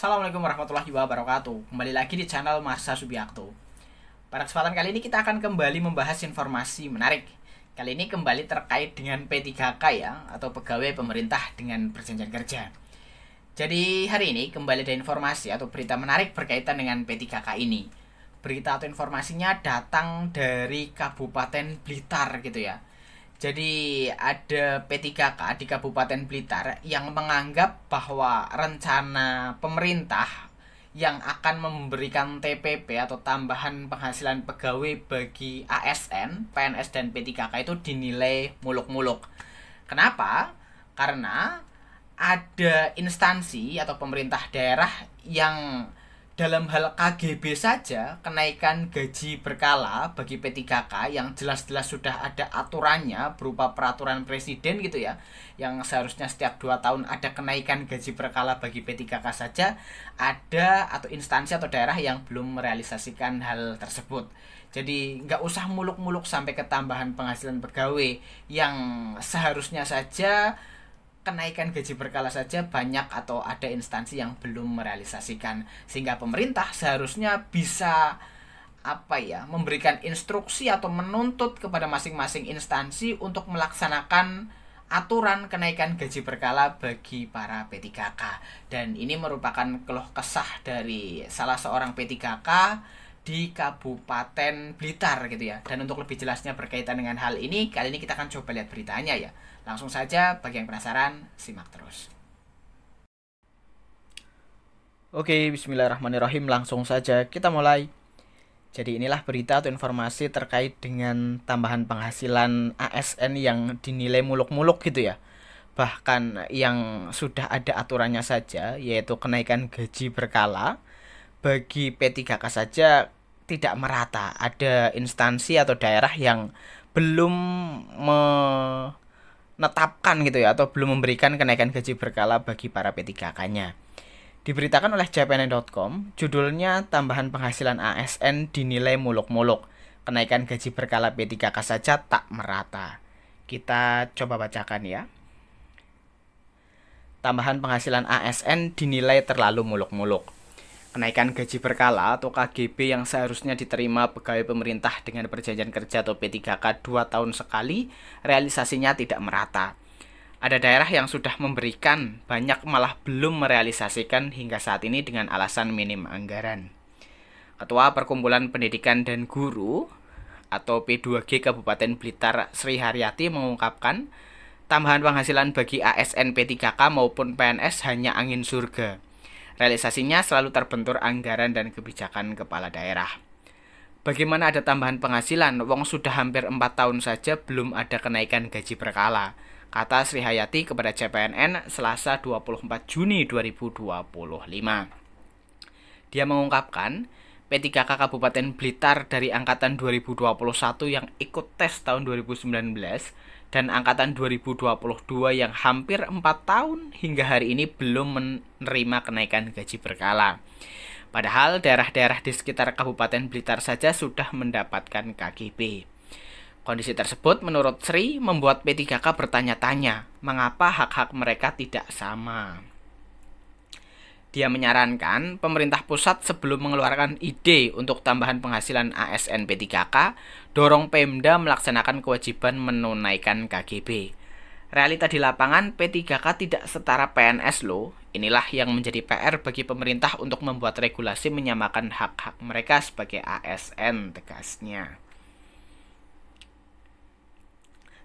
Assalamualaikum warahmatullahi wabarakatuh. Kembali lagi di channel Marsa Subiakto. Pada kesempatan kali ini kita akan kembali membahas informasi menarik. Kali ini kembali terkait dengan P3K ya, atau pegawai pemerintah dengan perjanjian kerja. Jadi hari ini kembali ada informasi atau berita menarik berkaitan dengan P3K ini. Berita atau informasinya datang dari Kabupaten Blitar gitu ya. Jadi ada P3K di Kabupaten Blitar yang menganggap bahwa rencana pemerintah yang akan memberikan TPP atau tambahan penghasilan pegawai bagi ASN, PNS dan P3K itu dinilai muluk-muluk. Kenapa? Karena ada instansi atau pemerintah daerah yang dalam hal KGB saja kenaikan gaji berkala bagi P3K yang jelas-jelas sudah ada aturannya berupa peraturan presiden gitu ya, yang seharusnya setiap 2 tahun ada kenaikan gaji berkala bagi P3K saja, ada atau instansi atau daerah yang belum merealisasikan hal tersebut. Jadi nggak usah muluk-muluk sampai ke tambahan penghasilan pegawai yang seharusnya saja kenaikan gaji berkala saja banyak atau ada instansi yang belum merealisasikan, sehingga pemerintah seharusnya bisa memberikan instruksi atau menuntut kepada masing-masing instansi untuk melaksanakan aturan kenaikan gaji berkala bagi para P3K. Dan ini merupakan keluh kesah dari salah seorang P3K di Kabupaten Blitar gitu ya. Dan untuk lebih jelasnya berkaitan dengan hal ini, kali ini kita akan coba lihat beritanya ya. Langsung saja, bagi yang penasaran, simak terus. Oke, bismillahirrahmanirrahim. Langsung saja kita mulai. Jadi inilah berita atau informasi terkait dengan tambahan penghasilan ASN yang dinilai muluk-muluk gitu ya. Bahkan yang sudah ada aturannya saja, yaitu kenaikan gaji berkala bagi P3K saja tidak merata. Ada instansi atau daerah yang belum menetapkan gitu ya, atau belum memberikan kenaikan gaji berkala bagi para P3K-nya. Diberitakan oleh cpn.com, judulnya tambahan penghasilan ASN dinilai muluk-muluk. Kenaikan gaji berkala P3K saja tak merata. Kita coba bacakan ya. Tambahan penghasilan ASN dinilai terlalu muluk-muluk. Kenaikan gaji berkala atau KGB yang seharusnya diterima pegawai pemerintah dengan perjanjian kerja atau P3K 2 tahun sekali, realisasinya tidak merata. Ada daerah yang sudah memberikan, banyak malah belum merealisasikan hingga saat ini dengan alasan minim anggaran. Ketua Perkumpulan Pendidikan dan Guru atau P2G Kabupaten Blitar Sri Haryati mengungkapkan, tambahan penghasilan bagi ASN P3K maupun PNS hanya angin surga. Realisasinya selalu terbentur anggaran dan kebijakan kepala daerah. Bagaimana ada tambahan penghasilan? Wong sudah hampir 4 tahun saja belum ada kenaikan gaji berkala, kata Sri Hayati kepada CPNN Selasa 24 Juni 2025. Dia mengungkapkan, P3K Kabupaten Blitar dari angkatan 2021 yang ikut tes tahun 2019 dan angkatan 2022 yang hampir 4 tahun hingga hari ini belum menerima kenaikan gaji berkala. Padahal daerah-daerah di sekitar Kabupaten Blitar saja sudah mendapatkan KGB. Kondisi tersebut menurut Sri membuat P3K bertanya-tanya mengapa hak-hak mereka tidak sama. Dia menyarankan pemerintah pusat sebelum mengeluarkan ide untuk tambahan penghasilan ASN P3K, dorong Pemda melaksanakan kewajiban menunaikan KGB. Realita di lapangan, P3K tidak setara PNS loh. Inilah yang menjadi PR bagi pemerintah untuk membuat regulasi menyamakan hak-hak mereka sebagai ASN, tegasnya.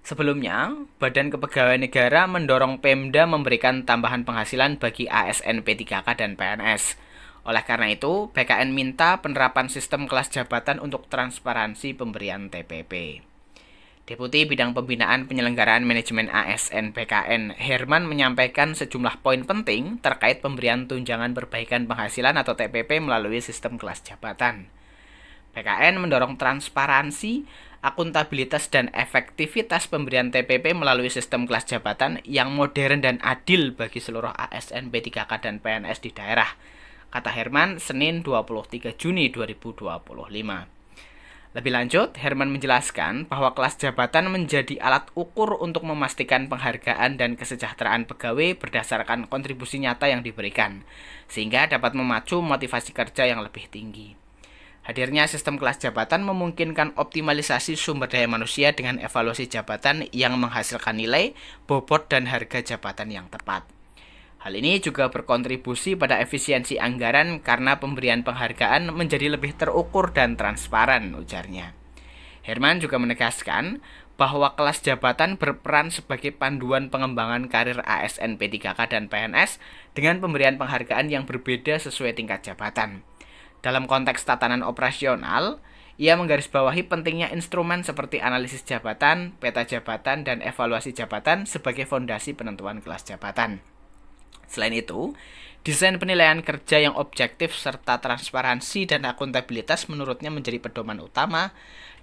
Sebelumnya, Badan Kepegawaian Negara mendorong Pemda memberikan tambahan penghasilan bagi ASN P3K dan PNS. Oleh karena itu, BKN minta penerapan sistem kelas jabatan untuk transparansi pemberian TPP. Deputi Bidang Pembinaan Penyelenggaraan Manajemen ASN BKN Herman menyampaikan sejumlah poin penting terkait pemberian tunjangan perbaikan penghasilan atau TPP melalui sistem kelas jabatan. BKN mendorong transparansi, akuntabilitas dan efektivitas pemberian TPP melalui sistem kelas jabatan yang modern dan adil bagi seluruh ASN P3K dan PNS di daerah, kata Herman Senin 23 Juni 2025. Lebih lanjut, Herman menjelaskan bahwa kelas jabatan menjadi alat ukur untuk memastikan penghargaan dan kesejahteraan pegawai berdasarkan kontribusi nyata yang diberikan, sehingga dapat memacu motivasi kerja yang lebih tinggi. Hadirnya sistem kelas jabatan memungkinkan optimalisasi sumber daya manusia dengan evaluasi jabatan yang menghasilkan nilai, bobot, dan harga jabatan yang tepat. Hal ini juga berkontribusi pada efisiensi anggaran karena pemberian penghargaan menjadi lebih terukur dan transparan, ujarnya. Herman juga menegaskan bahwa kelas jabatan berperan sebagai panduan pengembangan karir ASN P3K dan PNS dengan pemberian penghargaan yang berbeda sesuai tingkat jabatan. Dalam konteks tatanan operasional, ia menggarisbawahi pentingnya instrumen seperti analisis jabatan, peta jabatan, dan evaluasi jabatan sebagai fondasi penentuan kelas jabatan. Selain itu, desain penilaian kerja yang objektif serta transparansi dan akuntabilitas menurutnya menjadi pedoman utama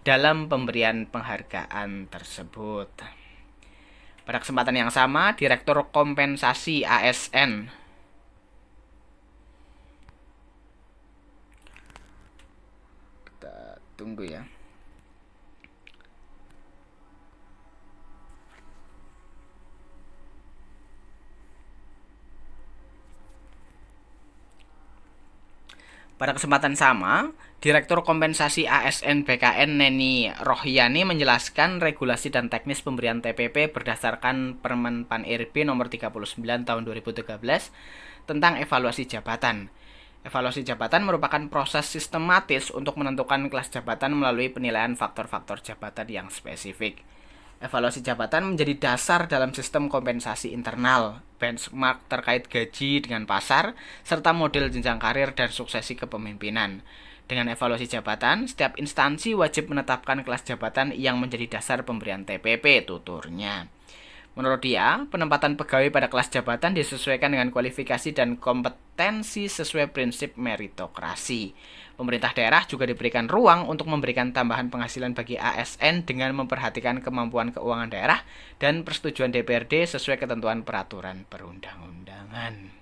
dalam pemberian penghargaan tersebut. Pada kesempatan yang sama, Direktur Kompensasi ASN kita tunggu ya. Pada kesempatan sama, Direktur Kompensasi ASN BKN Neni Rohyani menjelaskan regulasi dan teknis pemberian TPP berdasarkan Permen Pan RB nomor 39 tahun 2013 tentang evaluasi jabatan. Evaluasi jabatan merupakan proses sistematis untuk menentukan kelas jabatan melalui penilaian faktor-faktor jabatan yang spesifik. Evaluasi jabatan menjadi dasar dalam sistem kompensasi internal, benchmark terkait gaji dengan pasar, serta model jenjang karir dan suksesi kepemimpinan. Dengan evaluasi jabatan, setiap instansi wajib menetapkan kelas jabatan yang menjadi dasar pemberian TPP, tuturnya. Menurut dia, penempatan pegawai pada kelas jabatan disesuaikan dengan kualifikasi dan kompetensi sesuai prinsip meritokrasi. Pemerintah daerah juga diberikan ruang untuk memberikan tambahan penghasilan bagi ASN dengan memperhatikan kemampuan keuangan daerah dan persetujuan DPRD sesuai ketentuan peraturan perundang-undangan.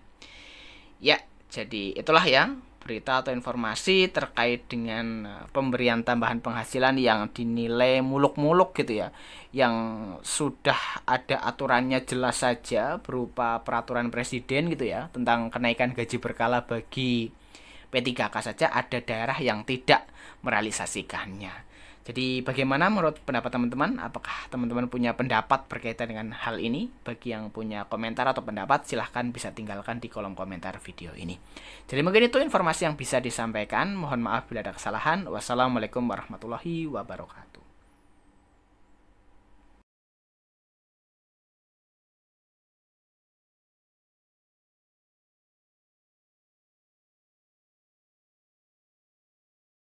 Ya, jadi itulah ya berita atau informasi terkait dengan pemberian tambahan penghasilan yang dinilai muluk-muluk gitu ya, yang sudah ada aturannya jelas saja berupa peraturan presiden gitu ya tentang kenaikan gaji berkala bagi P3K saja, ada daerah yang tidak merealisasikannya. Jadi bagaimana menurut pendapat teman-teman? Apakah teman-teman punya pendapat berkaitan dengan hal ini? Bagi yang punya komentar atau pendapat, silahkan bisa tinggalkan di kolom komentar video ini. Jadi mungkin itu informasi yang bisa disampaikan. Mohon maaf bila ada kesalahan. Wassalamualaikum warahmatullahi wabarakatuh.